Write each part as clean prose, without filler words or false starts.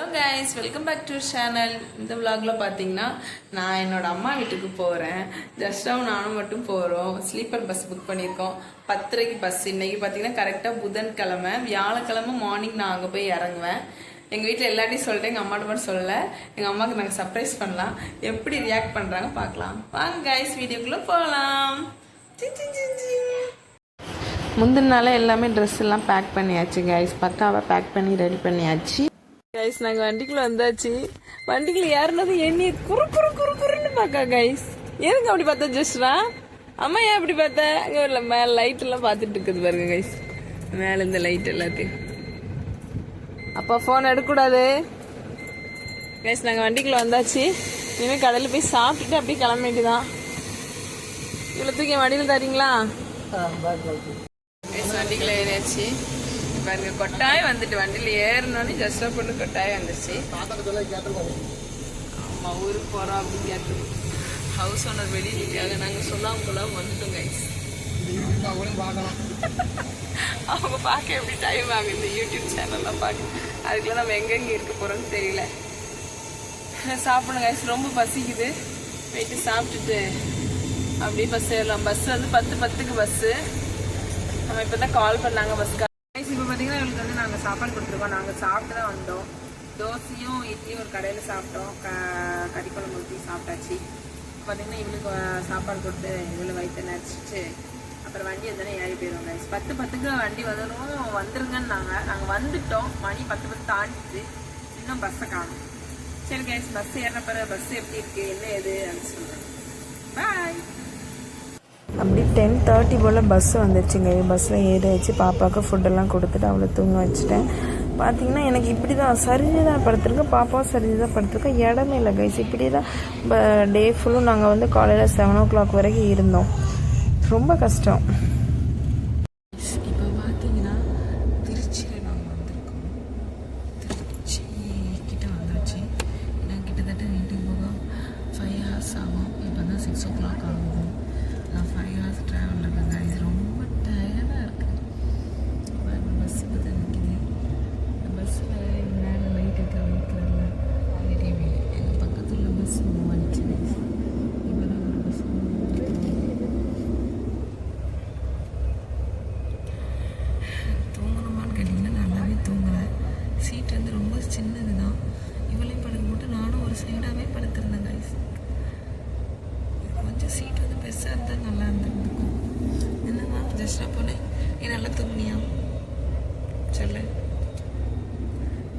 Hello guys, welcome back to channel. இந்த விலாகில் பார்த்தீங்கன்னா நான் என்னோட அம்மா வீட்டுக்கு போகிறேன். ஜஸ்டாவும் நானும் மட்டும் போகிறோம். ஸ்லீப்பர் பஸ் புக் பண்ணியிருக்கோம். 10:30க்கு பஸ். இன்றைக்கி பார்த்தீங்கன்னா கரெக்டாக புதன்கிழமை. வியாழக்கிழமை மார்னிங் நான் அங்கே போய் இறங்குவேன். எங்கள் வீட்டில் எல்லாத்தையும் சொல்லிட்டேன், எங்கள் அம்மாட்ட மட்டும் சொல்லலை. எங்கள் அம்மாவுக்கு நாங்கள் சர்ப்ரைஸ் பண்ணலாம். எப்படி ரியாக்ட் பண்ணுறாங்க பார்க்கலாம். வாங்க கைஸ், வீடியோக்குள்ளே போகலாம். முந்தின நாளே எல்லாமே ட்ரெஸ் எல்லாம் பேக் பண்ணியாச்சு கைஸ். பக்காவாக பேக் பண்ணி ரெடி பண்ணியாச்சு கைஸ். நாங்கள் வண்டிக்குள்ள வந்தாச்சு. வண்டிக்குள்ள ஏறினது எண்ணி குறு குறு குறு குறுன்னு பார்க்கா கைஸ். எதுங்க அப்படி பார்த்தா ஜஸ்டா? அம்மா ஏன் அப்படி பார்த்தா? அங்கே இல்லை, மேலே லைட் எல்லாம் பார்த்துட்டு இருக்குது பாருங்க கைஸ். மேலே இந்த லைட் எல்லாத்தையும். அப்பா ஃபோன் எடுக்கக்கூடாது கைஸ். நாங்கள் வண்டிக்குள்ள வந்தாச்சு. இனிமேல் கடையில் போய் சாப்பிட்டுட்டு அப்படியே கிளம்ப வேண்டியதான். இவ்வளோ தூக்கி வண்டியில் தரீங்களா? வண்டிக்குள்ள ஏறியாச்சு பாருங்க. கொட்டாய் வந்துட்டு வண்டியில் ஏறினோடனே ஜஸ்டா போட்டு கொட்டாய் வந்துச்சு. அம்மா ஊருக்கு போகிறோம் அப்படின்னு கேட்டு ஹவுஸ் ஓனர் வெளியிட்டாங்க. நாங்கள் சொல்லாமல் வந்துட்டோம் கைஸ். அவங்க பார்க்க எப்படி டைம் ஆகும் இந்த யூடியூப் சேனல்லாம் பார்க்க. அதுக்குள்ள நம்ம எங்கெங்கே இருக்க போகிறோம்னு தெரியல. சாப்பிடணும் கைஸ், ரொம்ப பசிக்குது. போயிட்டு சாப்பிட்டுட்டு அப்படியே பஸ் ஏறலாம். பஸ் வந்து 10:10க்கு பஸ்ஸு. நம்ம இப்போ தான் கால் பண்ணாங்க பஸ்க்கு. இப்போ பார்த்தீங்கன்னா இவங்களுக்கு வந்து நாங்கள் சாப்பாடு கொடுத்துருக்கோம். நாங்கள் சாப்பிட்டு தான் வந்தோம். தோசையும் இட்லியும் ஒரு கடையில் சாப்பிட்டோம். கறி குழம்பு ஊற்றி சாப்பிட்டாச்சு. பார்த்தீங்கன்னா இவளுக்கு சாப்பாடு கொடுத்து இவ்வளோ வயிற்று நினச்சிட்டு அப்புறம் வண்டி வந்தோடனே ஏறி போயிடுவோம் கைஸ். 10:10க்கு வண்டி வந்துருங்கன்னு நாங்கள் வந்துட்டோம். மணி 10:10 தாண்டிட்டு இன்னும் பஸ்ஸை காணும். சரி கைஸ், பஸ் ஏறின பிறகு பஸ் எப்படி இருக்குது என்ன ஏது அப்படின்னு சொல்கிறேன். பாய். அப்படி 10:30 போல் பஸ்ஸு வந்துருச்சுங்க. பஸ்ஸில் ஏறி வச்சு பாப்பாவுக்கு ஃபுட்டெல்லாம் கொடுத்துட்டு அவளை தூங்க வச்சுட்டேன். பார்த்தீங்கன்னா எனக்கு இப்படி தான் சரிஞ்சு தான் படுத்துருக்கேன். பாப்பாவும் சரிஞ்சு தான் படுத்துருக்கேன். இடமே இல்லை கைஸ். இப்படி தான் டே ஃபுல்லும் நாங்கள் வந்து காலையில் 7 o'clock வரைக்கும் இருந்தோம். ரொம்ப கஷ்டம். இப்போ பார்த்தீங்கன்னா திருச்சியில் நாங்கள் வந்திருக்கோம். திருச்சி கிட்ட வந்தாச்சு. நான் கிட்டத்தட்ட வீட்டுக்கு போக 5 hours ஆகும். இப்போ தான் 6 o'clock ஆகுது. நான் 5 hours ட்ராவல் இருக்கேங்க. இது ரொம்ப டயர்டாக இருக்குது. பஸ் இப்போ தான் நிற்கிது. இந்த பஸ்ஸில் மேலே லைட் இருக்கிற வைக்கிறதுல பெரிய வீடு. எங்கள் பக்கத்தில் பஸ் வந்துச்சு. இப்போ தான் ஒரு பஸ் தூங்கணுமான்னு கேட்டிங்கன்னா நல்லாவே தூங்கலை. சீட் வந்து ரொம்ப சின்னது தான். இவளையும் படுக்க போட்டு நானும் ஒரு சைடாகவே படுத்திருந்தேன் கைஸ். கொஞ்சம் சீட் வந்து பெருசாக இருந்தால் நல்லா இருந்துருக்கும். என்னன்னா ஜஸ்டா போனேன். நீ நல்லா தூங்கினியா சொல்லு.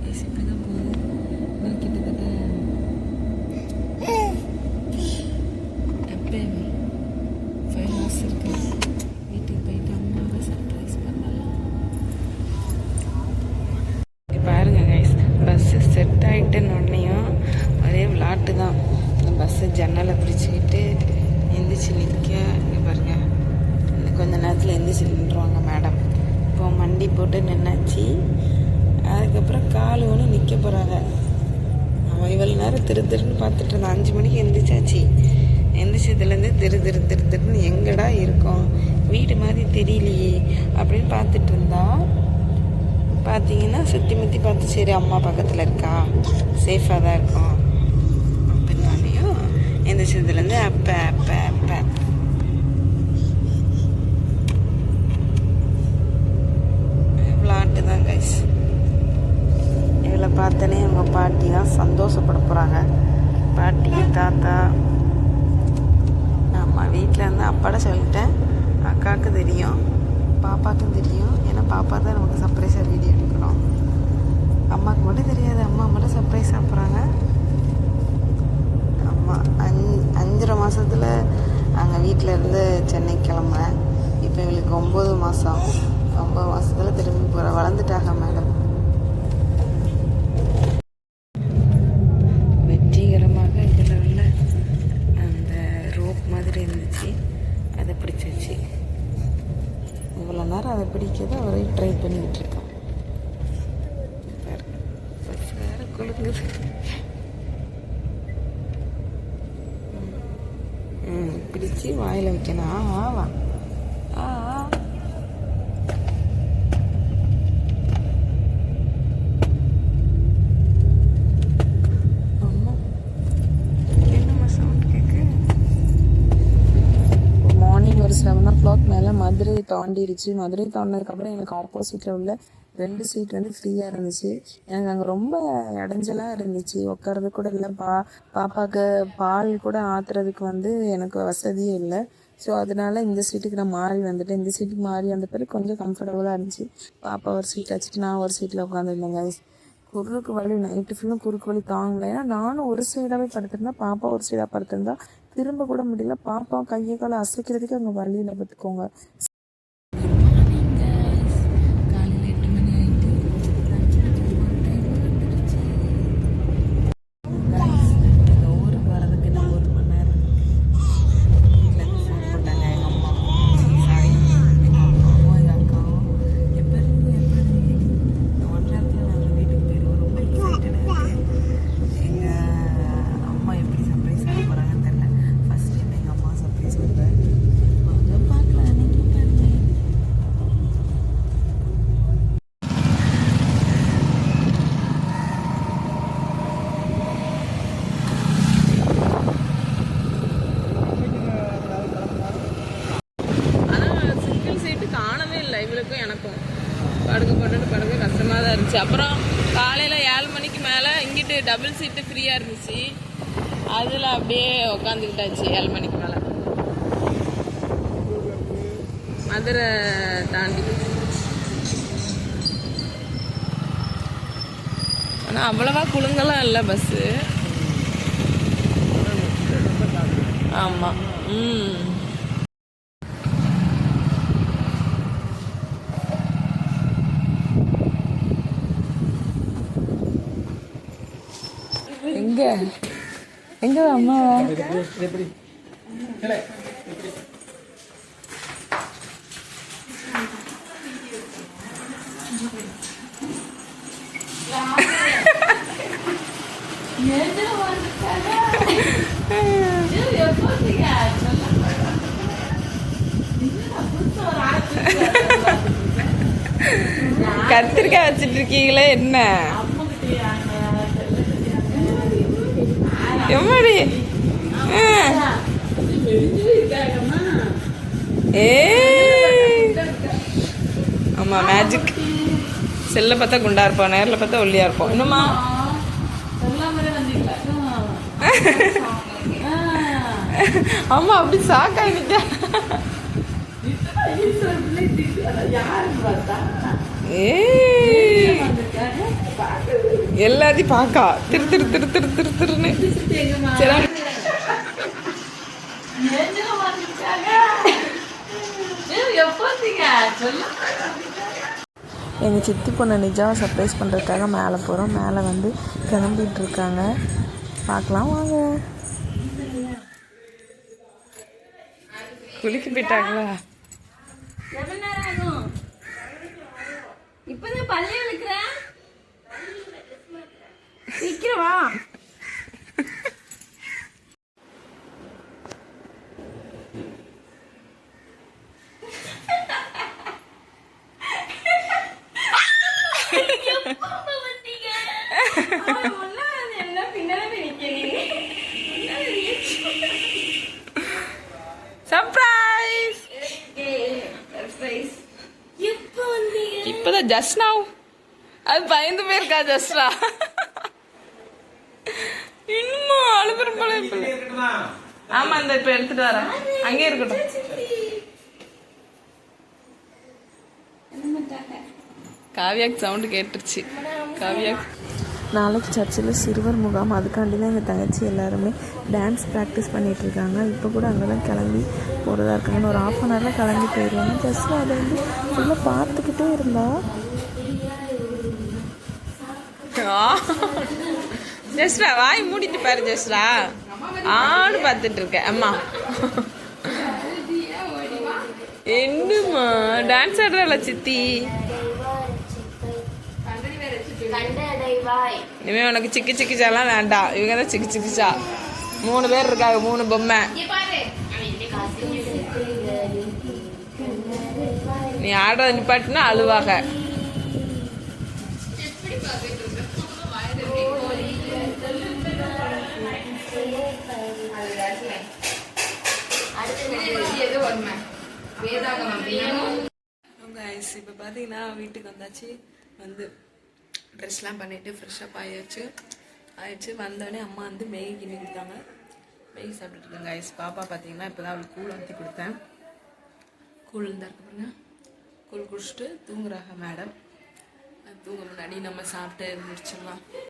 ஏசி இப்படி தான் போகுது. நான் கிட்டத்தட்ட எப்பயுமே 5 hours இருக்கு. வீட்டுக்கு போயிட்டு அம்மாவை சர்ப்ரைஸ் பண்ணலாம். பாருங்க கைஸ், பஸ்ஸு செட் ஆகிட்டுன்னு உடனேயும் ஒரே விளாட்டு தான். இந்த பஸ்ஸு ஜன்னலை பிடிச்சிக்கிட்டு எந்திரிச்சு நிற்க. இங்கே பாருங்க, இன்னும் கொஞ்சம் நேரத்தில் எந்திரிச்சு நின்றுவாங்க மேடம். இப்போ மண்டி போட்டு நின்னாச்சு. அதுக்கப்புறம் கால் ஒன்று நிற்க போகிறாங்க. அவன் இவ்வளோ நேரம் திருன்னு பார்த்துட்டு இருந்தான். 5 மணிக்கு எந்திரிச்சாச்சு. எந்திரிச்சதுலேருந்து திருன்னு எங்கடா இருக்கோம், வீடு மாதிரி தெரியலையே அப்படின்னு பார்த்துட்டு இருந்தா. பார்த்தீங்கன்னா சுற்றி முற்றி பார்த்து சரி அம்மா பக்கத்தில் இருக்கா, சேஃபாக தான் இருக்கும் அப்படின்னாலையும் எந்திரிச்சதுலேருந்து அப்போ விளாட்டு தான் கைஸ். இவளை பார்த்தனே அவங்க பாட்டி தான் சந்தோஷப்பட போகிறாங்க. பாட்டி தாத்தா. ஆமாம், வீட்டில் இருந்து அப்பாட சொல்லிட்டேன். அக்காவுக்கு தெரியும், பாப்பாவுக்கும் தெரியும். ஏன்னா பாப்பா தான் நமக்கு சர்ப்ரைஸாக வீடியோ எடுக்கணும். அம்மாவுக்கு மட்டும் தெரியாது. அம்மா மட்டும் சர்ப்ரைஸ் சாப்பிட்றாங்க. அம்மா 5.5 மாதத்தில் நாங்கள் வீட்டில் இருந்து சென்னை கிளம்புனேன். இப்போ எங்களுக்கு 9 மாதம். 9 மாதத்தில் திரும்பி போகிறேன். வளர்ந்துட்டாங்க மேடம். வெற்றிகரமாக இதில் உள்ள அந்த ரோப் மாதிரி இருந்துச்சு, அதை பிடிச்சிருச்சு. இவ்வளோ நேரம் அதை பிடிக்கிறது அவரை ட்ரை பண்ணிக்கிட்டு இருக்கோம். வேறு கொழுங்குது. பிடிச்சி வாயில் வைக்கணும். ஆவா தாண்டிடுச்சு. மதுரை தாண்டினதுக்கப்புறம் எனக்கு ஆப்போசிட்டில் உள்ள 2 சீட் வந்து ஃப்ரீயாக இருந்துச்சு. எனக்கு அங்கே ரொம்ப இடைஞ்சலாக இருந்துச்சு, உட்காரது கூட இல்லை. பாப்பாவுக்கு பால் கூட ஆற்றுறதுக்கு வந்து எனக்கு வசதியே இல்லை. ஸோ அதனால இந்த சீட்டுக்கு நான் மாறி வந்துட்டேன். இந்த சீட்டுக்கு மாறி வந்த பிறகு கொஞ்சம் கம்ஃபர்டபுளாக இருந்துச்சு. பாப்பா ஒரு சீட் வச்சுட்டு நான் ஒரு சீட்டில் உட்காந்துருந்தேன் கைஸ். குறுக்கு வலி நைட்டு ஃபுல்லும் குறுக்கு வலி தாங்கலை. ஏன்னா நானும் ஒரு சைடாகவே படுத்திருந்தா, பாப்பா ஒரு சைடாக படுத்திருந்தா, திரும்ப கூட முடியல. பாப்பா கையை காலை அசைக்கிறதுக்கு அங்கே வலியில் பார்த்துக்கோங்க. எனக்கும் படுக்க கஷ்டமாக தான் இருந்துச்சு. அப்புறம் காலையில் 7 மணிக்கு மேலே இங்கிட்டு டபுள் சீட்டு ஃப்ரீயாக இருந்துச்சு. அதில் அப்படியே உக்காந்துக்கிட்டாச்சு 7 மணிக்கு மேலே. மதுரை தாண்டி. ஆனால் அவ்வளவா குழுங்கெல்லாம் இல்லை பஸ்ஸு. ஆமாம். எங்க அம்மா கத்திரிக்காய் வச்சிட்டு இருக்கீங்களே என்ன? எம்மாடி ஆமா மேஜிக். செல்ல பார்த்தா குண்டா இருப்போம், நேரில் பார்த்தா ஒல்லியா இருப்போம். இன்னுமா ஆமா அப்படி சாக்காயிட்டா. எல்லாத்தையும் பாக்கா திரு திரு திரு திரு திரு திருன்னு. எங்கள் சித்தி பொண்ணை நிஜாவை சர்ப்ரைஸ் பண்ணுறதுக்காக மேலே போகிறோம். மேலே வந்து கிளம்பிட்டு இருக்காங்க, பார்க்கலாம் வாங்க. குளிக்க போயிட்டாங்களா? இப்பதான் பல்லே விளக்குறேன், சீக்கிரமா. சர்ப்ரைஸ். இப்பதான் ஜஸ்ட் நவ். அது பயந்து போயிருக்கா ஜஸ்டா. இன்னுமா அழுப்புறம் போல. ஆமா இந்த இப்ப எடுத்துட்டு வரேன், அங்கே இருக்கட்டும். காவியாக்கு சவுண்டு கேட்டுருச்சு. காவியா நாளைக்கு சர்ச்சில் சிறுவர் முகாம், அதுக்காண்டி தான் எங்கள் தங்கச்சி எல்லாருமே டான்ஸ் ப்ராக்டிஸ் பண்ணிகிட்ருக்காங்க. இப்போ கூட அங்கே தான் கிளம்பி போகிறதா இருக்காங்க. ஒரு 1/2 அன் ஹவரில் கிளம்பி போயிடுவாங்க. ஜஸ்ட் அதை வந்து ஃபுல்லாக பார்த்துக்கிட்டே இருந்தா. ஜஸ்டா வாய் மூடிட்டு பாரு ஜஸ்டா, ஆடு பார்த்துட்டு இருக்கேன். அம்மா என்னம்மா டான்ஸ் ஆடுறல சித்தி? இனிமே உனக்கு சிக்கி சிக்கிச்சாலாம் வேண்டாம். இவங்க தான் சிக்கி சிக்கிச்சா. 3 பேர் இருக்காங்க, 3 பொம்மை. நீ ஆடுறத நிப்பாட்டினா அழுவாக. கைஸ் இப்போ பார்த்தீங்கன்னா வீட்டுக்கு வந்தாச்சு. வந்து ட்ரெஸ்லாம் பண்ணிவிட்டு ஃப்ரெஷ்ஷப் ஆயிடுச்சு. வந்தோடனே அம்மா வந்து மேகி கிண்டி கொடுத்தாங்க. மேகி சாப்பிட்டுட்டு இருக்கேன் கைஸ். பாப்பா பார்த்தீங்கன்னா இப்போ தான் அவளுக்கு கூழ் ஊற்றி கொடுத்தேன். கூழ் இருந்தா பாருங்க. கூழ் குடிச்சிட்டு தூங்குறாங்க மேடம். தூங்க முன்னாடி நம்ம சாப்பிட்டு முடிச்சிடலாம்.